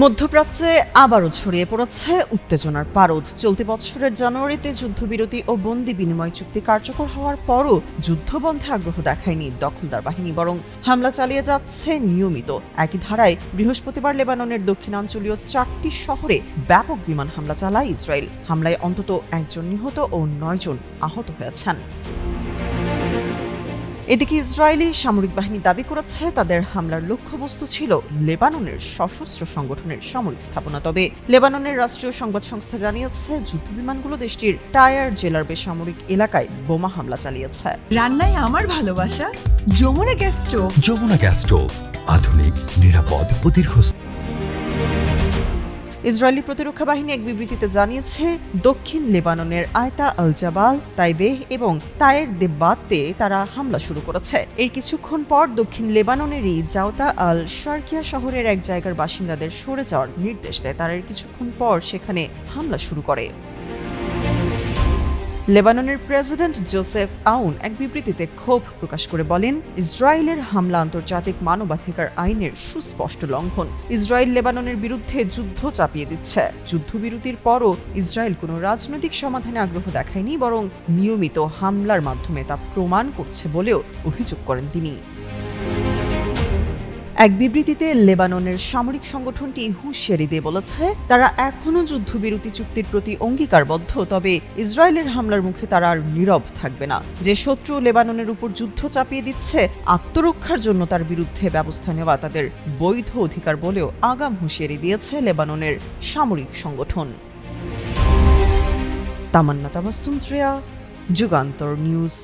মধ্যপ্রাচ্যে আবারও ছড়িয়ে পড়েছে উত্তেজনার পারদ। চলতি বছরের জানুয়ারিতে যুদ্ধবিরতি ও বন্দি বিনিময় চুক্তি কার্যকর হওয়ার পরও যুদ্ধবন্ধে আগ্রহ দেখায়নি দখলদার বাহিনী, বরং হামলা চালিয়ে যাচ্ছে নিয়মিত। একই ধারায় বৃহস্পতিবার লেবাননের দক্ষিণাঞ্চলীয় 4টি শহরে ব্যাপক বিমান হামলা চালায় ইসরায়েল। হামলায় অন্তত 1 জন নিহত ও 9 জন আহত হয়েছেন। এদিকে ইসরায়েলি সামরিক বাহিনী দাবি করেছে তাদের হামলার লক্ষ্যবস্তু ছিল লেবাননের সশস্ত্র সংগঠনের সামরিক স্থাপনা। তবে লেবাননের রাষ্ট্রীয় সংবাদ সংস্থা জানিয়েছে যুদ্ধবিমানগুলো দেশটির টায়ার জেলার বেসামরিক এলাকায় বোমা হামলা চালিয়েছে। রান্নায় আমার ভালোবাসা Jamuna gas stove. Jamuna gas stove, আধুনিক, নিরাপদ ও দীর্ঘস্থায়ী। ইসরায়েলি প্রতিরক্ষা বাহিনী এক বিবৃতিতে জানিয়েছে দক্ষিণ লেবাননের আয়তা আল জাবাল, তাইবেহ এবং তায়ের দেব্বাতে তারা হামলা শুরু করেছে। এর কিছুক্ষণ পর দক্ষিণ লেবাননেরই জাওতা আল শারকিয়া শহরের এক জায়গার বাসিন্দাদের সরে যাওয়ার নির্দেশ দেয়। তারা এর কিছুক্ষণ পর সেখানে হামলা শুরু করে। লেবাননের প্রেসিডেন্ট জোসেফ আউন এক বিবৃতিতে ক্ষোভ প্রকাশ করে বলেন, ইসরায়েলের হামলা আন্তর্জাতিক মানবাধিকার আইনের সুস্পষ্ট লঙ্ঘন। ইসরায়েল লেবাননের বিরুদ্ধে যুদ্ধ চাপিয়ে দিচ্ছে। যুদ্ধবিরতির পরও ইসরায়েল কোনো রাজনৈতিক সমাধানে আগ্রহ দেখায়নি, বরং নিয়মিত হামলার মাধ্যমে তা প্রমাণ করছে বলেও অভিযোগ করেন তিনি। এক বিবৃতিতে লেবাননের সামরিক সংগঠনটি হুঁশিয়ারি দিয়ে বলেছে তারা এখনও যুদ্ধবিরতি চুক্তির প্রতি অঙ্গীকারবদ্ধ, তবে ইসরায়েলের হামলার মুখে তারা আর নীরব থাকবে না। যে শত্রু লেবাননের উপর যুদ্ধ চাপিয়ে দিচ্ছে, আত্মরক্ষার জন্য তার বিরুদ্ধে ব্যবস্থা নেওয়া তাদের বৈধ অধিকার বলেও আগাম হুঁশিয়ারি দিয়েছে লেবাননের সামরিক সংগঠন। তামান্না তাবাসসুম, যুগান্তর নিউজ।